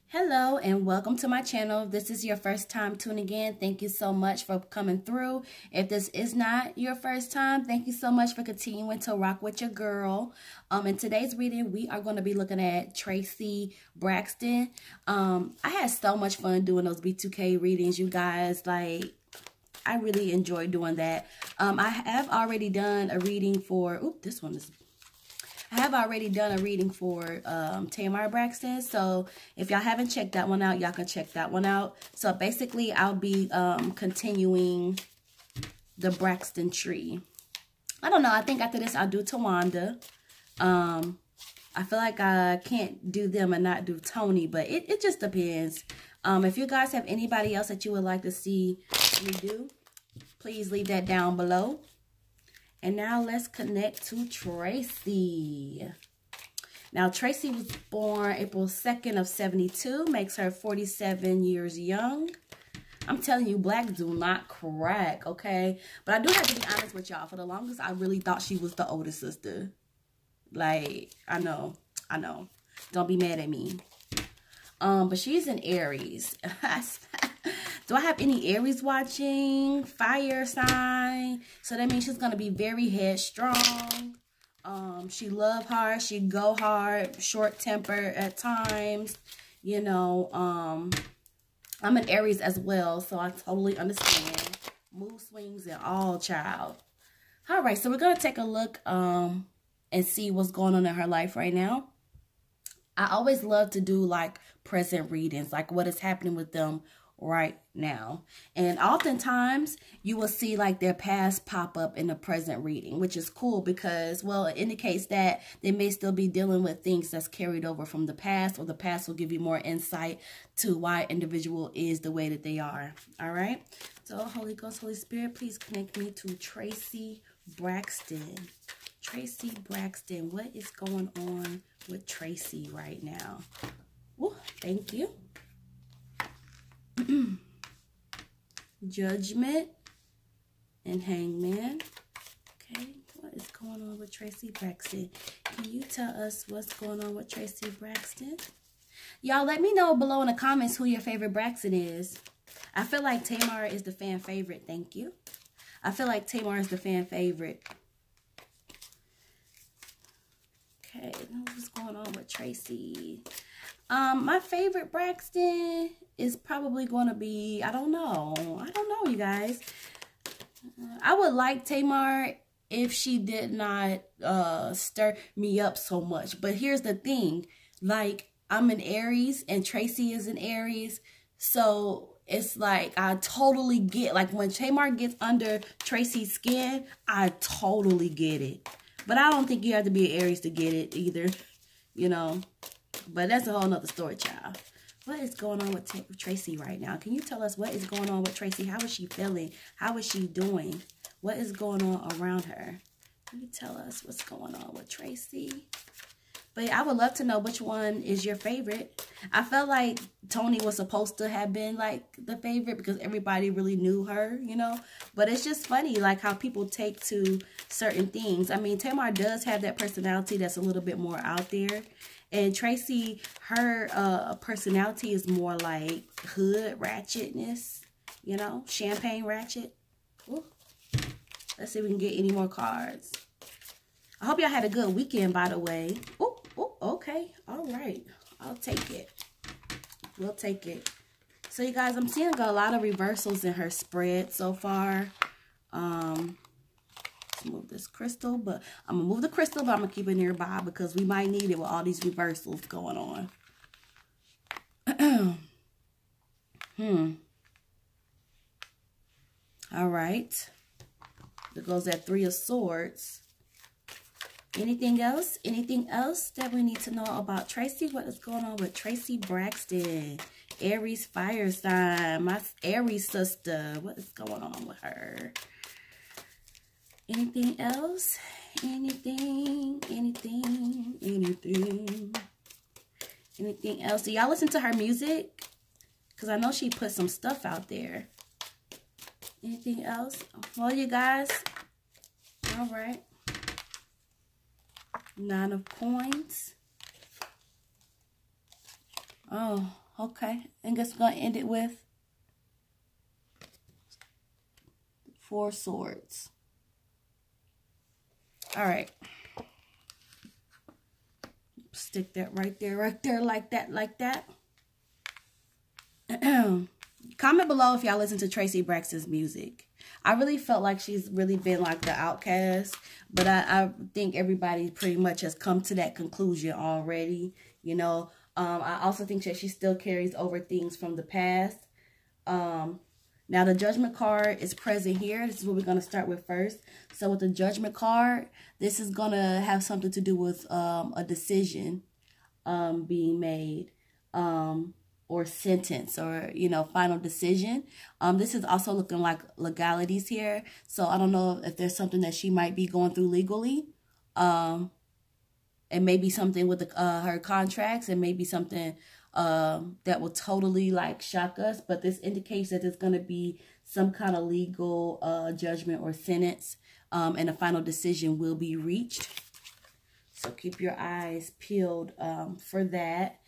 Hello and welcome to my channel. If this is your first time tuning in, thank you so much for coming through. If this is not your first time, thank you so much for continuing to rock with your girl. In today's reading, we are going to be looking at Traci Braxton. I had so much fun doing those B2K readings, you guys. Like, I really enjoyed doing that. I have already done a reading for, I have already done a reading for Tamar Braxton. So if y'all haven't checked that one out, y'all can check that one out. So basically, I'll be continuing the Braxton tree. I don't know. I think after this, I'll do Tawanda. I feel like I can't do them and not do Tony, but it just depends. If you guys have anybody else that you would like to see me do, please leave that down below. And now let's connect to Traci. Now, Traci was born April 2nd of 72, makes her 47 years young. I'm telling you, black do not crack, okay? But I do have to be honest with y'all. For the longest, I really thought she was the older sister. Like, I know. Don't be mad at me. But she's an Aries. Do I have any Aries watching? Fire sign. So that means she's going to be very headstrong. She love hard. She go hard. Short temper at times. You know, I'm an Aries as well. So I totally understand. Mood swings and all, child. All right. So we're going to take a look and see what's going on in her life right now. I always love to do like present readings. Like what is happening with them right now. And oftentimes you will see like their past pop up in the present reading, which is cool because, well, it indicates that they may still be dealing with things that's carried over from the past, or the past will give you more insight to why an individual is the way that they are. All right. So Holy Ghost, Holy Spirit, please connect me to Traci Braxton. Traci Braxton. What is going on with Traci right now? Ooh, thank you. Judgment and Hangman. Okay, what is going on with Traci Braxton? Can you tell us what's going on with Traci Braxton? Y'all let me know below in the comments who your favorite Braxton is. I feel like Tamar is the fan favorite. Thank you. I feel like Tamar is the fan favorite. Okay, what's going on with Traci? My favorite Braxton is probably going to be, I don't know, you guys. I would like Tamar if she did not stir me up so much. But here's the thing, like, I'm an Aries and Traci is an Aries. So it's like, I totally get, like, when Tamar gets under Traci's skin, I totally get it. But I don't think you have to be an Aries to get it either, you know. But that's a whole nother story, child. What is going on with Traci right now? Can you tell us what is going on with Traci? How is she feeling? How is she doing? What is going on around her? Can you tell us what's going on with Traci? But I would love to know which one is your favorite. I felt like Tony was supposed to have been like the favorite because everybody really knew her, you know. But it's just funny like how people take to certain things. I mean, Tamar does have that personality that's a little bit more out there. And Traci, her personality is more like hood ratchetness, you know, champagne ratchet. Ooh. Let's see if we can get any more cards. I hope y'all had a good weekend, by the way. Oh, okay. All right. I'll take it. We'll take it. So, you guys, I'm seeing a lot of reversals in her spread so far. Let's move this crystal, but I'm going to move the crystal, but I'm going to keep it nearby because we might need it with all these reversals going on. All right. There goes that Three of Swords. Anything else? Anything else that we need to know about Traci? What is going on with Traci Braxton? Aries fire sign. My Aries sister. What is going on with her? Anything else? Anything else? Do y'all listen to her music? Because I know she put some stuff out there. Anything else? Well, you guys. All right. Nine of Coins. Oh, Okay, and guess we're going to end it with 4 swords. All right. Stick that right there, like that. Comment below if y'all listen to Traci Braxton's music. I really felt like she's really been like the outcast, but I think everybody pretty much has come to that conclusion already, you know. I also think that she still carries over things from the past. Now the Judgment card is present here. This is what we're going to start with first. So with the Judgment card, this is going to have something to do with a decision being made, or sentence, or, you know, final decision. This is also looking like legalities here. So I don't know if there's something that she might be going through legally. It may be something with her contracts. It may be something that will totally like shock us, but this indicates that there's going to be some kind of legal judgment or sentence, and a final decision will be reached. So keep your eyes peeled for that.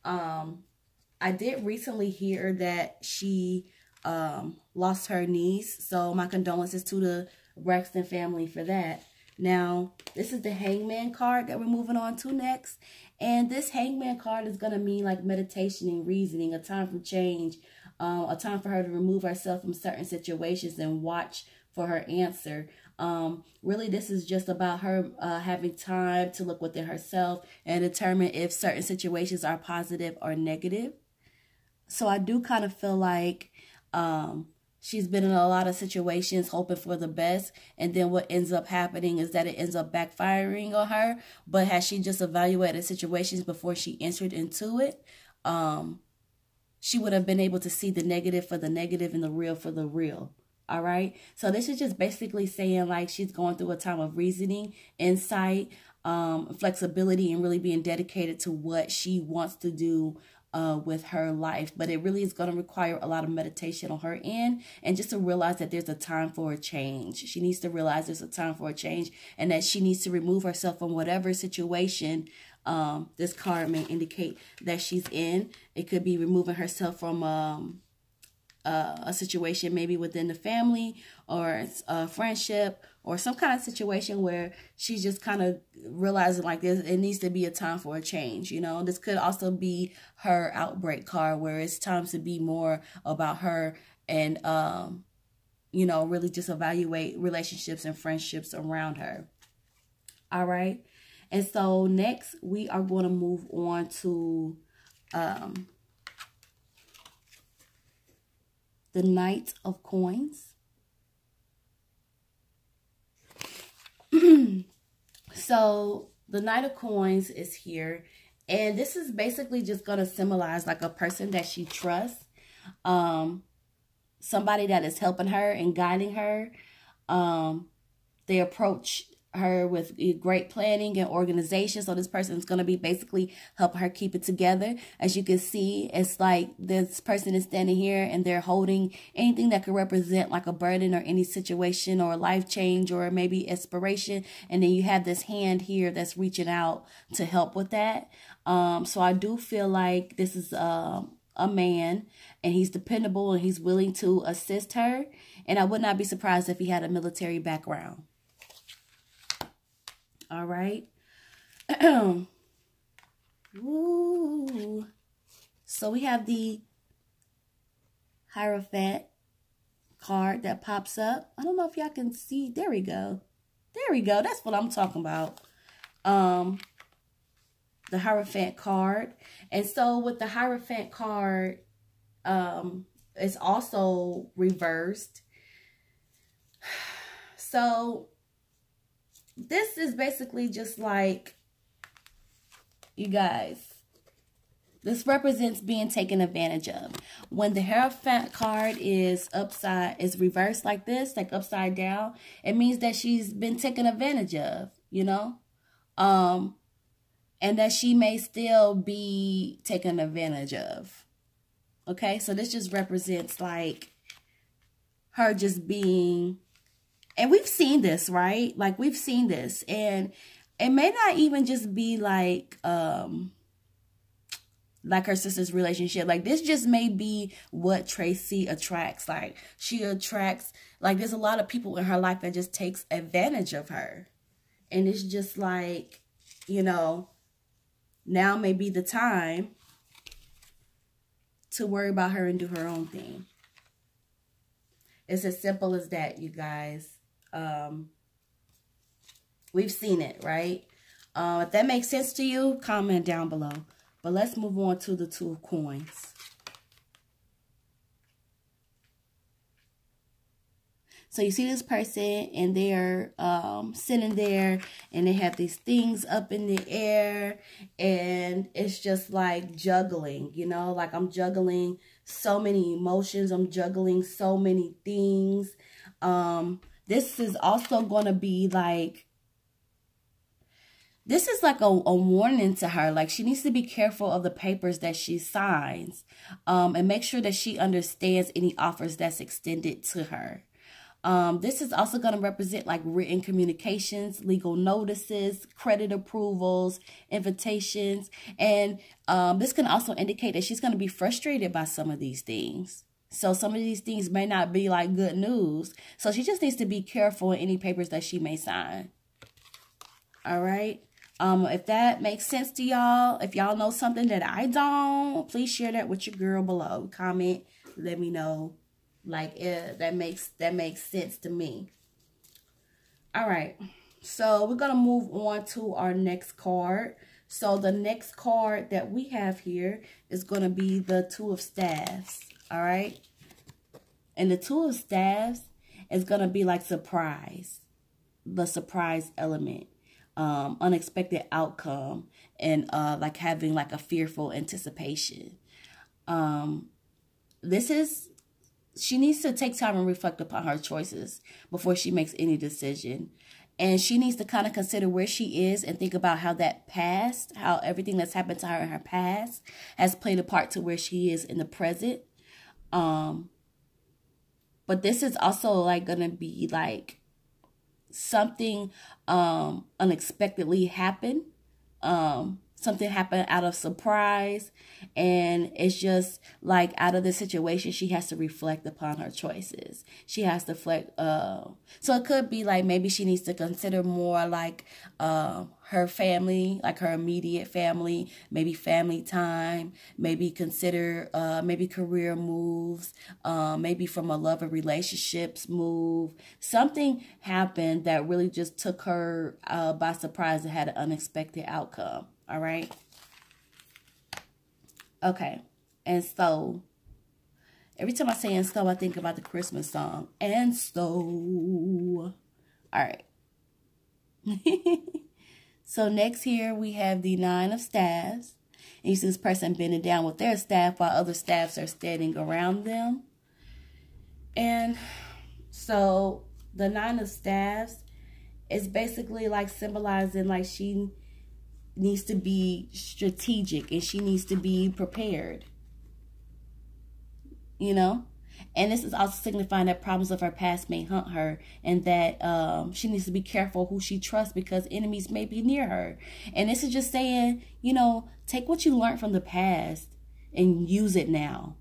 I did recently hear that she lost her niece, so my condolences to the Braxton family for that. Now, this is the Hangman card that we're moving on to next. And this Hangman card is going to mean like meditation and reasoning, a time for change, a time for her to remove herself from certain situations and watch for her answer. Really, this is just about her having time to look within herself and determine if certain situations are positive or negative. So I do kind of feel like she's been in a lot of situations hoping for the best, and then what ends up happening is that it ends up backfiring on her. But has she just evaluated situations before she entered into it, she would have been able to see the negative for the negative and the real for the real. All right. So this is just basically saying like she's going through a time of reasoning, insight, flexibility, and really being dedicated to what she wants to do with her life. But it really is going to require a lot of meditation on her end, and just to realize that there's a time for a change. She needs to realize there's a time for a change, and that she needs to remove herself from whatever situation this card may indicate that she's in. It could be removing herself from a situation maybe within the family, or a friendship, or some kind of situation where she's just kind of realizing like this, it needs to be a time for a change. You know, this could also be her outbreak card, where it's time to be more about her and, you know, really just evaluate relationships and friendships around her. All right. And so next we are going to move on to, the Knight of Coins. So the Knight of Coins is here, and this is basically just going to symbolize like a person that she trusts, somebody that is helping her and guiding her. They approach her with great planning and organization. So this person is going to be basically helping her keep it together. As you can see, it's like this person is standing here and they're holding anything that could represent like a burden or any situation or life change or maybe inspiration. And then you have this hand here that's reaching out to help with that. So I do feel like this is a man, and he's dependable and he's willing to assist her. And I would not be surprised if he had a military background. All right. Ooh. So we have the Hierophant card that pops up. I don't know if y'all can see. There we go. There we go. That's what I'm talking about. The Hierophant card. And so with the Hierophant card, it's also reversed. So this is basically just like, you guys, this represents being taken advantage of. When the Hierophant card is reversed like this, like upside down, it means that she's been taken advantage of, you know? And that she may still be taken advantage of. Okay, so this just represents like her just being... And we've seen this, right? Like, we've seen this. And it may not even just be like, like her sister's relationship. Like, this just may be what Traci attracts. Like, she attracts, like, there's a lot of people in her life that just takes advantage of her. And it's just like, you know, now may be the time to worry about her and do her own thing. It's as simple as that, you guys. We've seen it, right? If that makes sense to you, comment down below. But let's move on to the Two of Coins. So you see this person, and they're sitting there, and they have these things up in the air, and it's just like juggling, you know, like I'm juggling so many emotions. I'm juggling so many things. This is also going to be like, this is like a warning to her. Like, she needs to be careful of the papers that she signs, and make sure that she understands any offers that's extended to her. This is also going to represent like written communications, legal notices, credit approvals, invitations. And this can also indicate that she's going to be frustrated by some of these things. So some of these things may not be like good news. So she just needs to be careful in any papers that she may sign. All right. If that makes sense to y'all, if y'all know something that I don't, please share that with your girl below. Comment, let me know. Like, that makes sense to me. All right. So we're going to move on to our next card. So the next card that we have here is going to be the Two of Staves. All right. And the Two of Staves is going to be like surprise. The surprise element. Unexpected outcome. And like having like a fearful anticipation. She needs to take time and reflect upon her choices before she makes any decision. And she needs to kind of consider where she is and think about how that past, how everything that's happened to her in her past has played a part to where she is in the present. But this is also like going to be like something unexpectedly happen. Something happened out of surprise, and it's just like out of the situation, she has to reflect upon her choices. She has to reflect. So it could be like maybe she needs to consider more like her family, like her immediate family, maybe family time, maybe consider maybe career moves, maybe from a love or relationships move. Something happened that really just took her by surprise and had an unexpected outcome. All right. Okay. And so, every time I say and so, I think about the Christmas song. And so. All right. So, next here we have the Nine of Staves. And you see this person bending down with their staff while other staffs are standing around them. And so, the Nine of Staves is basically like symbolizing like she needs to be strategic and she needs to be prepared, you know. And this is also signifying that problems of her past may haunt her, and that she needs to be careful who she trusts because enemies may be near her. And this is just saying, you know, take what you learned from the past and use it now.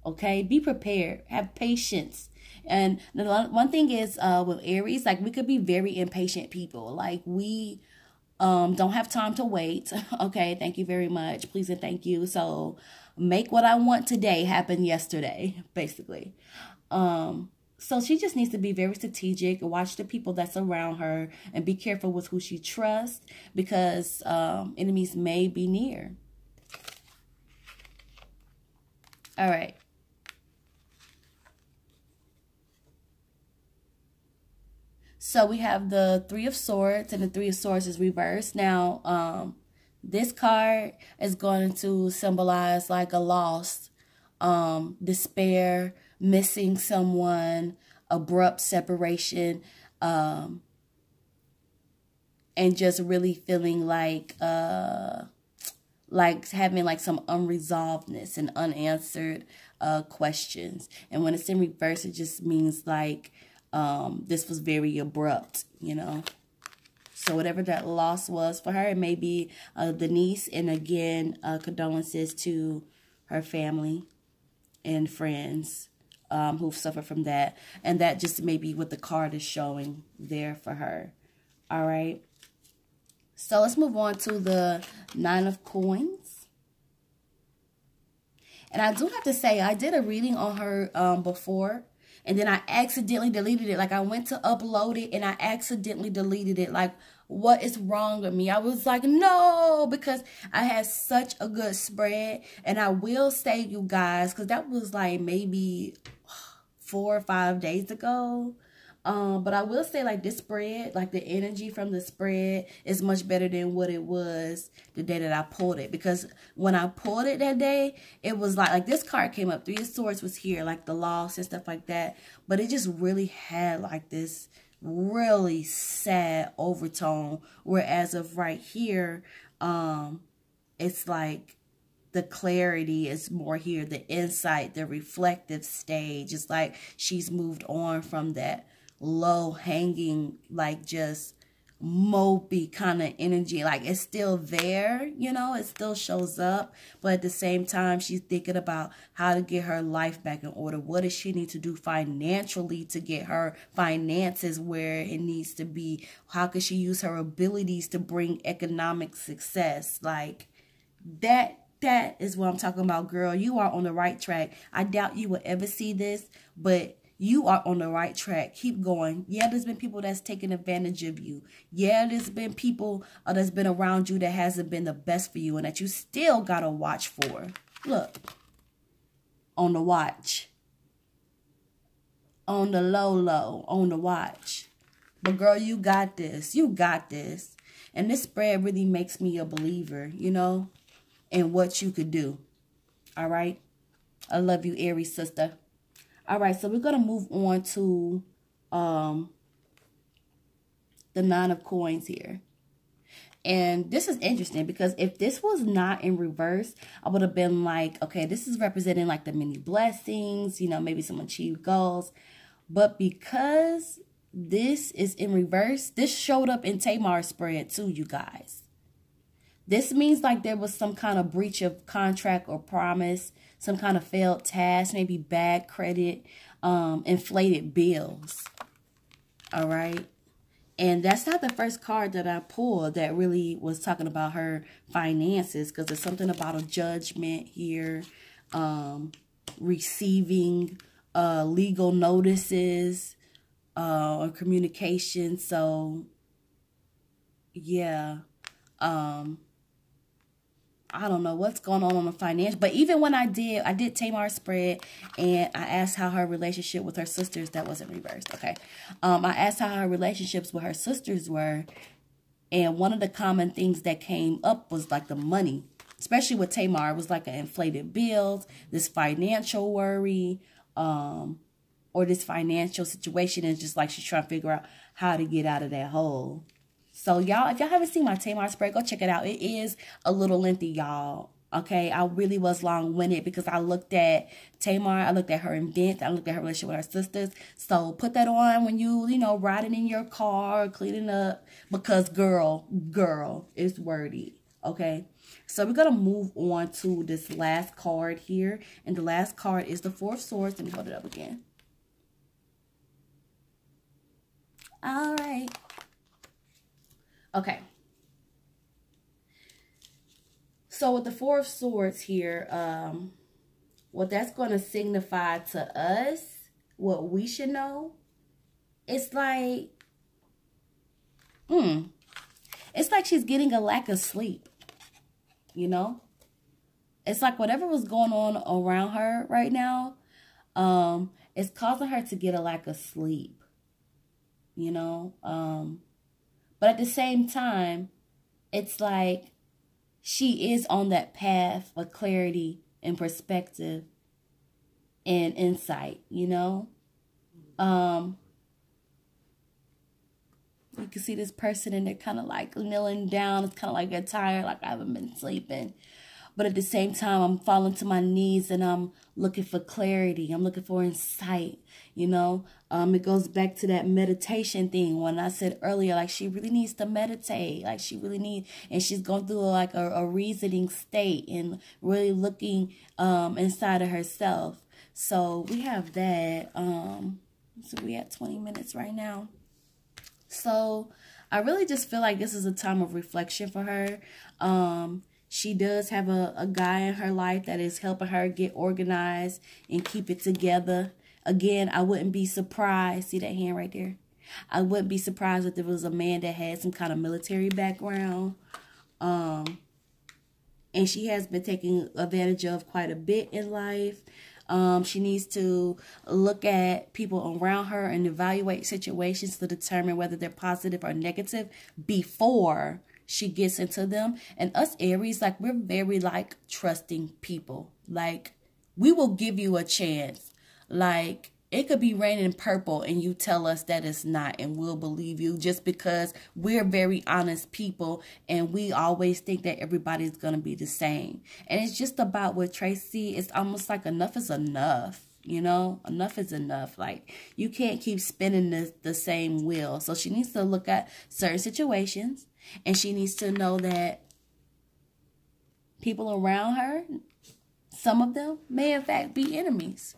Okay, be prepared, have patience. And the one thing is with Aries, like we could be very impatient people. Like we don't have time to wait. Okay, thank you very much. Please and thank you. So make what I want today happen yesterday, basically. So she just needs to be very strategic, watch the people that's around her, and be careful with who she trusts because enemies may be near. All right. So we have the Three of Swords, and the Three of Swords is reversed. Now, this card is going to symbolize like a loss, despair, missing someone, abrupt separation, and just really feeling like having like some unresolvedness and unanswered questions. And when it's in reverse, it just means like this was very abrupt, you know. So whatever that loss was for her, it may be the niece. And again, condolences to her family and friends who've suffered from that. And that just may be what the card is showing there for her. All right. So let's move on to the Nine of Coins. And I do have to say, I did a reading on her before. And then I accidentally deleted it. Like, I went to upload it and I accidentally deleted it. Like, what is wrong with me? I was like, no, because I had such a good spread. And I will say, you guys, because that was like maybe 4 or 5 days ago. But I will say, like, this spread, like the energy from the spread is much better than what it was the day that I pulled it. Because when I pulled it that day, it was like this card came up. Three of Swords was here, like the loss and stuff like that. But it just really had like this really sad overtone. Whereas of right here, it's like the clarity is more here. The insight, the reflective stage. It's like she's moved on from that low hanging, like just mopey kind of energy. Like, it's still there, you know, it still shows up, but at the same time she's thinking about how to get her life back in order. What does she need to do financially to get her finances where it needs to be? How can she use her abilities to bring economic success? Like, that is what I'm talking about, girl. You are on the right track. I doubt you will ever see this, but you are on the right track. Keep going. Yeah, there's been people that's taken advantage of you. Yeah, there's been people that's been around you that hasn't been the best for you and that you still got to watch for. Look, on the watch. On the low, on the watch. But girl, you got this. You got this. And this spread really makes me a believer, you know, in what you could do. All right? I love you, Aries sister. All right, so we're going to move on to the Nine of Coins here. And this is interesting because if this was not in reverse, I would have been like, okay, this is representing like the many blessings, you know, maybe some achieved goals. But because this is in reverse, this showed up in Tamar's spread too, you guys. This means like there was some kind of breach of contract or promise, some kind of failed task, maybe bad credit, inflated bills. All right. And that's not the first card that I pulled that really was talking about her finances, because there's something about a judgment here, receiving legal notices or communication. So, yeah. I don't know what's going on the finance, but even when I did Tamar's spread, and I asked how her relationship with her sisters, that wasn't reversed, okay. I asked how her relationships with her sisters were, and one of the common things that came up was like the money, especially with Tamar. It was like an inflated bills, this financial worry, or this financial situation, is just like she's trying to figure out how to get out of that hole. So, y'all, if y'all haven't seen my Tamar spread, go check it out. It is a little lengthy, y'all. Okay, I really was long-winded because I looked at Tamar, I looked at her events, I looked at her relationship with her sisters. So, put that on when you know, riding in your car, cleaning up, because girl, it's wordy. Okay, so we're going to move on to this last card here. And the last card is the Four of Swords. Let me hold it up again. All right. Okay. So with the Four of Swords here, what that's going to signify to us, what we should know, it's like, it's like she's getting a lack of sleep, you know? It's like whatever was going on around her right now, it's causing her to get a lack of sleep, you know? But at the same time, it's like she is on that path of clarity and perspective and insight, you know? You can see this person and they're kind of like kneeling down. It's kind of like they're tired, like I haven't been sleeping. But at the same time, I'm falling to my knees and I'm looking for clarity. I'm looking for insight, you know. It goes back to that meditation thing when I said earlier, like she really needs to meditate. Like she really needs, and she's going through like a reasoning state and really looking inside of herself. So we have that. So we at 20 minutes right now. So I really just feel like this is a time of reflection for her. She does have a guy in her life that is helping her get organized and keep it together. Again, I wouldn't be surprised. See that hand right there? I wouldn't be surprised if there was a man that had some kind of military background. And she has been taken advantage of quite a bit in life. She needs to look at people around her and evaluate situations to determine whether they're positive or negative before she gets into them. And us Aries, like, we're very, like, trusting people. Like, we will give you a chance. Like, it could be raining purple and you tell us that it's not, and we'll believe you just because we're very honest people and we always think that everybody's going to be the same. And it's just about with Traci, it's almost like enough is enough. You know, enough is enough. Like, you can't keep spinning the same wheel. So she needs to look at certain situations, and she needs to know that people around her, some of them may in fact be enemies.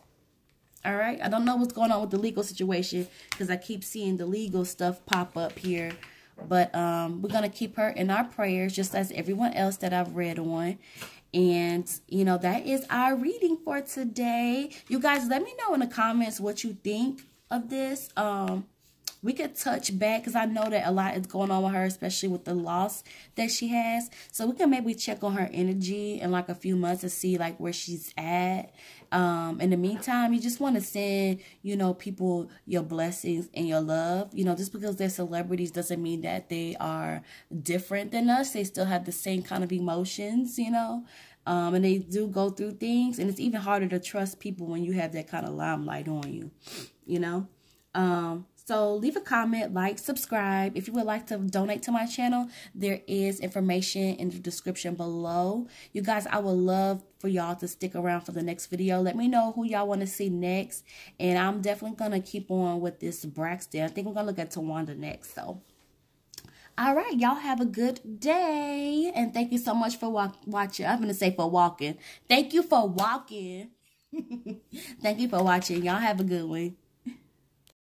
All right. I don't know what's going on with the legal situation because I keep seeing the legal stuff pop up here. But we're going to keep her in our prayers just as everyone else that I've read on. And, you know, that is our reading for today. You guys, let me know in the comments what you think of this. We could touch back because I know that a lot is going on with her, especially with the loss that she has. So we can maybe check on her energy in like a few months to see like where she's at. In the meantime, you just want to send, you know, people your blessings and your love. You know, just because they're celebrities doesn't mean that they are different than us. They still have the same kind of emotions, you know. And they do go through things. And it's even harder to trust people when you have that kind of limelight on you, you know. So leave a comment, like, subscribe. If you would like to donate to my channel, there is information in the description below. You guys, I would love for y'all to stick around for the next video. Let me know who y'all want to see next. And I'm definitely going to keep on with this Braxton. I think we're going to look at Tawanda next. So, all right, y'all have a good day. And thank you so much for watching. I'm going to say for walking. Thank you for walking. Thank you for watching. Y'all have a good one.